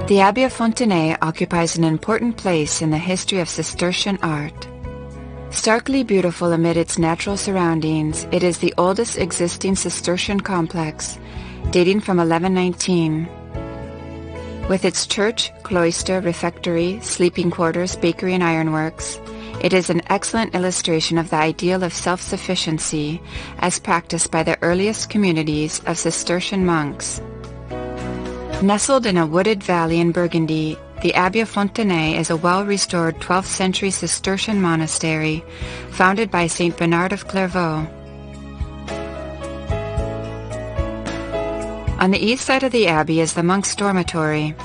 The Abbey of Fontenay occupies an important place in the history of Cistercian art. Starkly beautiful amid its natural surroundings, it is the oldest existing Cistercian complex, dating from 1119. With its church, cloister, refectory, sleeping quarters, bakery, and ironworks, it is an excellent illustration of the ideal of self-sufficiency as practiced by the earliest communities of Cistercian monks. Nestled in a wooded valley in Burgundy, the Abbey of Fontenay is a well-restored 12th century Cistercian monastery founded by Saint Bernard of Clairvaux. On the east side of the abbey is the monks' dormitory.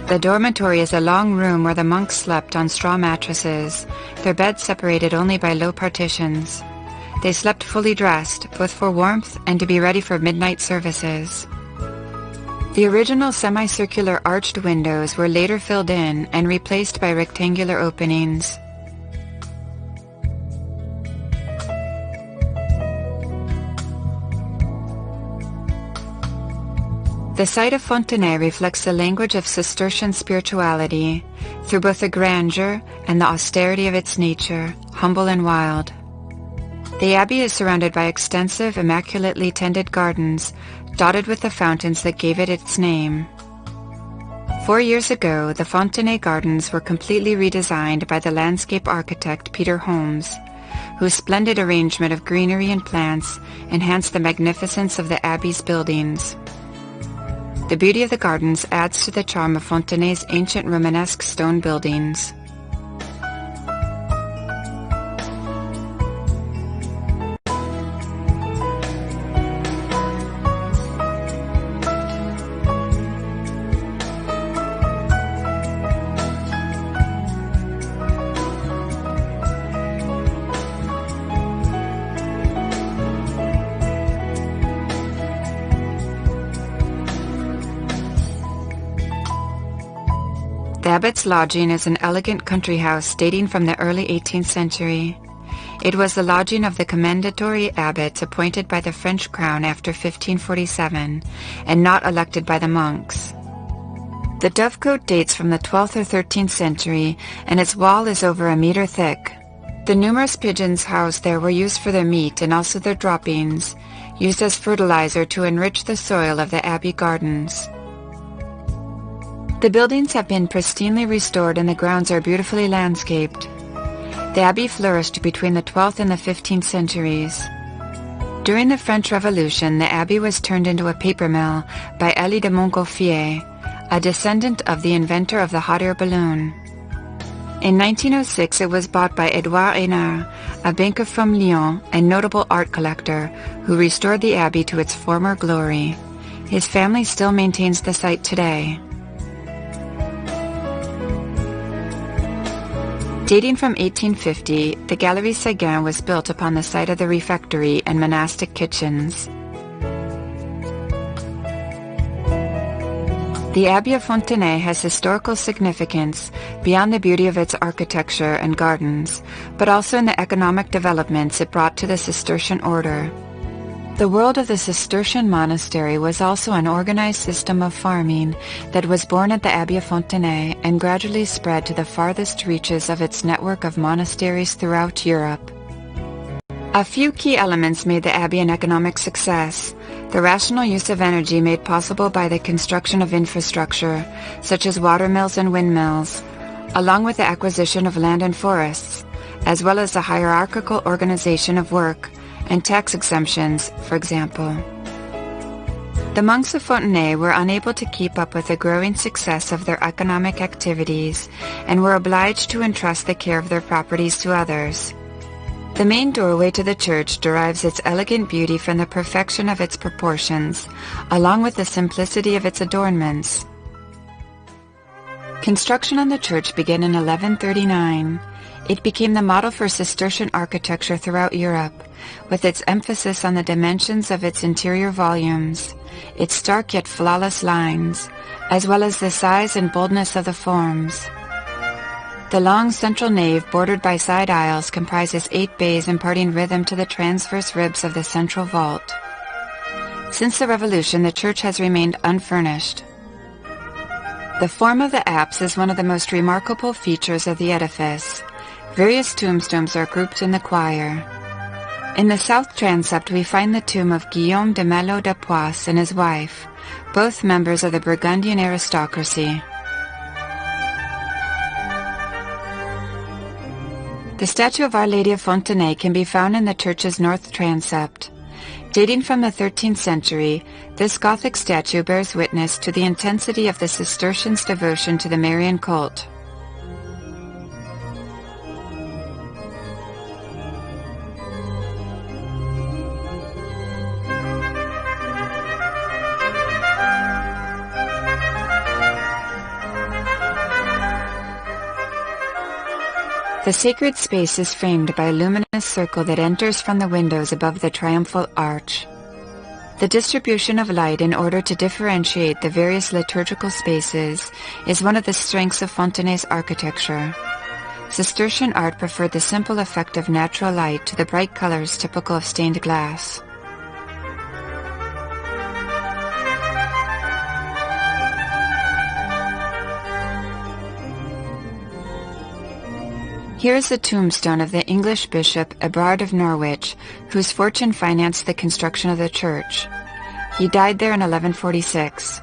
The dormitory is a long room where the monks slept on straw mattresses, their beds separated only by low partitions. They slept fully dressed, both for warmth and to be ready for midnight services. The original semicircular arched windows were later filled in and replaced by rectangular openings. The site of Fontenay reflects the language of Cistercian spirituality through both the grandeur and the austerity of its nature, humble and wild. The abbey is surrounded by extensive, immaculately tended gardens, dotted with the fountains that gave it its name. 4 years ago, the Fontenay Gardens were completely redesigned by the landscape architect Peter Holmes, whose splendid arrangement of greenery and plants enhanced the magnificence of the abbey's buildings. The beauty of the gardens adds to the charm of Fontenay's ancient Romanesque stone buildings. The Abbot's lodging is an elegant country house dating from the early 18th century. It was the lodging of the commendatory abbots appointed by the French crown after 1547, and not elected by the monks. The dovecote dates from the 12th or 13th century, and its wall is over a meter thick. The numerous pigeons housed there were used for their meat and also their droppings, used as fertilizer to enrich the soil of the abbey gardens. The buildings have been pristinely restored and the grounds are beautifully landscaped. The abbey flourished between the 12th and the 15th centuries. During the French Revolution, the abbey was turned into a paper mill by Elie de Montgolfier, a descendant of the inventor of the hot air balloon. In 1906, it was bought by Édouard Hénard, a banker from Lyon and notable art collector, who restored the abbey to its former glory. His family still maintains the site today. Dating from 1850, the Galerie Séguin was built upon the site of the refectory and monastic kitchens. The Abbey of Fontenay has historical significance beyond the beauty of its architecture and gardens, but also in the economic developments it brought to the Cistercian order. The world of the Cistercian monastery was also an organized system of farming that was born at the Abbey of Fontenay and gradually spread to the farthest reaches of its network of monasteries throughout Europe. A few key elements made the abbey an economic success: the rational use of energy made possible by the construction of infrastructure, such as watermills and windmills, along with the acquisition of land and forests, as well as the hierarchical organization of work, and tax exemptions, for example. The monks of Fontenay were unable to keep up with the growing success of their economic activities and were obliged to entrust the care of their properties to others. The main doorway to the church derives its elegant beauty from the perfection of its proportions, along with the simplicity of its adornments. Construction on the church began in 1139. It became the model for Cistercian architecture throughout Europe, with its emphasis on the dimensions of its interior volumes, its stark yet flawless lines, as well as the size and boldness of the forms. The long central nave, bordered by side aisles, comprises 8 bays imparting rhythm to the transverse ribs of the central vault. Since the Revolution, the church has remained unfurnished. The form of the apse is one of the most remarkable features of the edifice. Various tombstones are grouped in the choir. In the south transept we find the tomb of Guillaume de Malo de Poisse and his wife, both members of the Burgundian aristocracy. The statue of Our Lady of Fontenay can be found in the church's north transept. Dating from the 13th century, this Gothic statue bears witness to the intensity of the Cistercians' devotion to the Marian cult. The sacred space is framed by a luminous circle that enters from the windows above the triumphal arch. The distribution of light in order to differentiate the various liturgical spaces is one of the strengths of Fontenay's architecture. Cistercian art preferred the simple effect of natural light to the bright colors typical of stained glass. Here is the tombstone of the English bishop Ebrard of Norwich, whose fortune financed the construction of the church. He died there in 1146.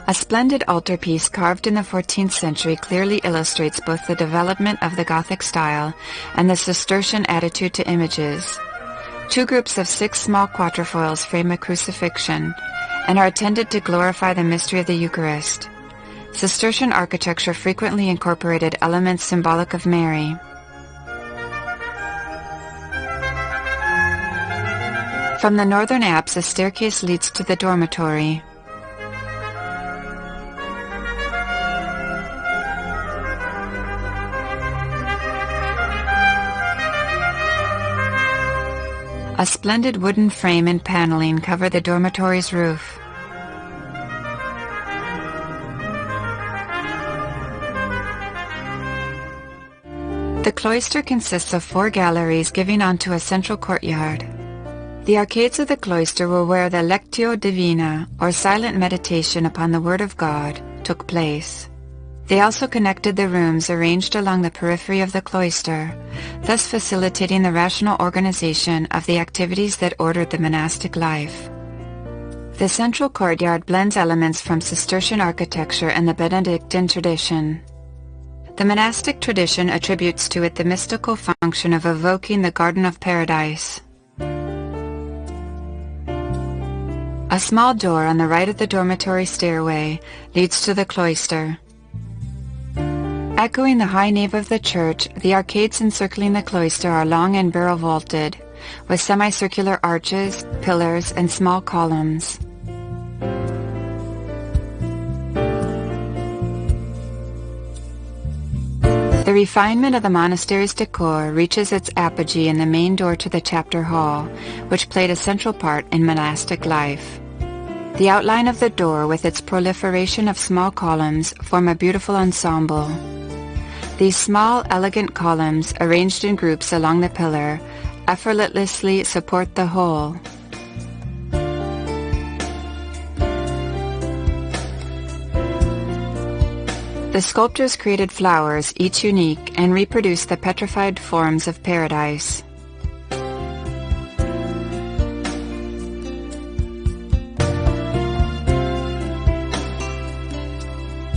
A splendid altarpiece carved in the 14th century clearly illustrates both the development of the Gothic style and the Cistercian attitude to images. Two groups of 6 small quatrefoils frame a crucifixion and are intended to glorify the mystery of the Eucharist. Cistercian architecture frequently incorporated elements symbolic of Mary. From the northern apse, a staircase leads to the dormitory. A splendid wooden frame and paneling cover the dormitory's roof. The cloister consists of 4 galleries giving onto a central courtyard. The arcades of the cloister were where the Lectio Divina, or silent meditation upon the Word of God, took place. They also connected the rooms arranged along the periphery of the cloister, thus facilitating the rational organization of the activities that ordered the monastic life. The central courtyard blends elements from Cistercian architecture and the Benedictine tradition. The monastic tradition attributes to it the mystical function of evoking the Garden of Paradise. A small door on the right of the dormitory stairway leads to the cloister. Echoing the high nave of the church, the arcades encircling the cloister are long and barrel-vaulted, with semicircular arches, pillars, and small columns. The refinement of the monastery's decor reaches its apogee in the main door to the chapter hall, which played a central part in monastic life. The outline of the door with its proliferation of small columns form a beautiful ensemble. These small, elegant columns, arranged in groups along the pillar, effortlessly support the whole. The sculptors created flowers, each unique, and reproduced the petrified forms of paradise.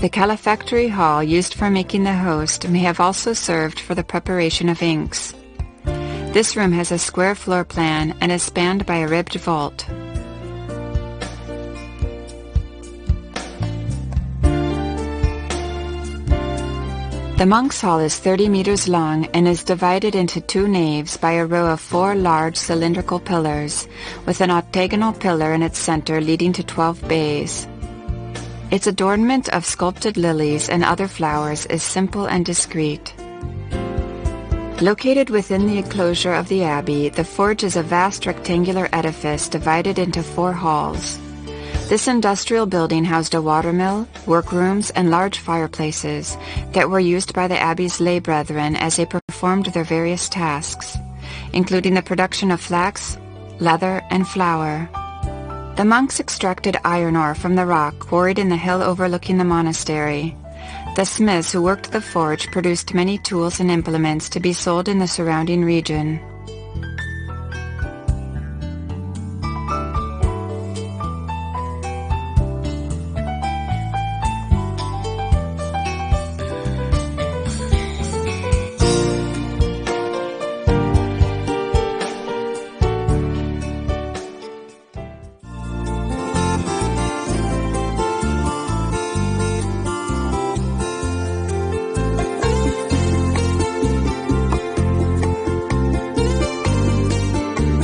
The calefactory hall used for making the host may have also served for the preparation of inks. This room has a square floor plan and is spanned by a ribbed vault. The monks' hall is 30 meters long and is divided into 2 naves by a row of 4 large cylindrical pillars, with an octagonal pillar in its center leading to 12 bays. Its adornment of sculpted lilies and other flowers is simple and discreet. Located within the enclosure of the abbey, the forge is a vast rectangular edifice divided into 4 halls. This industrial building housed a watermill, workrooms, and large fireplaces that were used by the abbey's lay brethren as they performed their various tasks, including the production of flax, leather, and flour. The monks extracted iron ore from the rock quarried in the hill overlooking the monastery. The smiths who worked the forge produced many tools and implements to be sold in the surrounding region.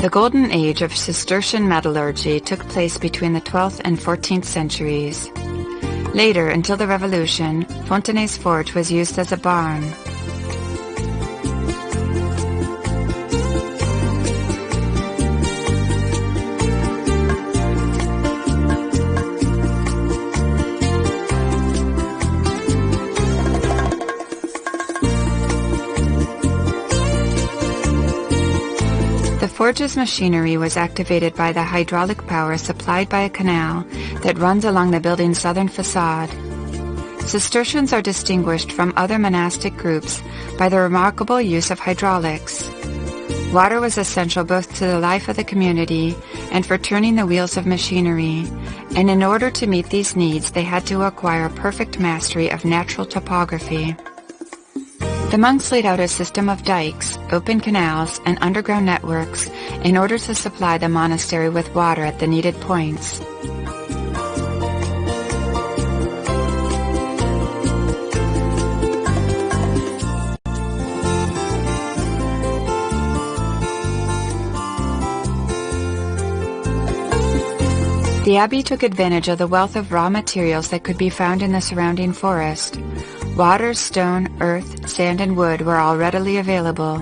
The Golden Age of Cistercian metallurgy took place between the 12th and 14th centuries. Later, until the Revolution, Fontenay's forge was used as a barn. The forge's machinery was activated by the hydraulic power supplied by a canal that runs along the building's southern facade. Cistercians are distinguished from other monastic groups by the remarkable use of hydraulics. Water was essential both to the life of the community and for turning the wheels of machinery, and in order to meet these needs they had to acquire perfect mastery of natural topography. The monks laid out a system of dikes, open canals, and underground networks in order to supply the monastery with water at the needed points. The abbey took advantage of the wealth of raw materials that could be found in the surrounding forest. Water, stone, earth, sand, and wood were all readily available.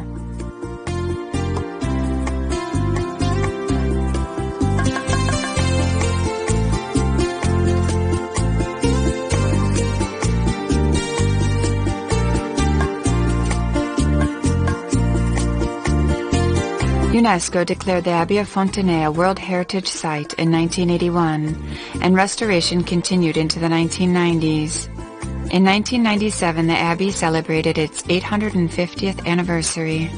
UNESCO declared the Abbey of Fontenay a World Heritage Site in 1981, and restoration continued into the 1990s. In 1997, the Abbey celebrated its 850th anniversary.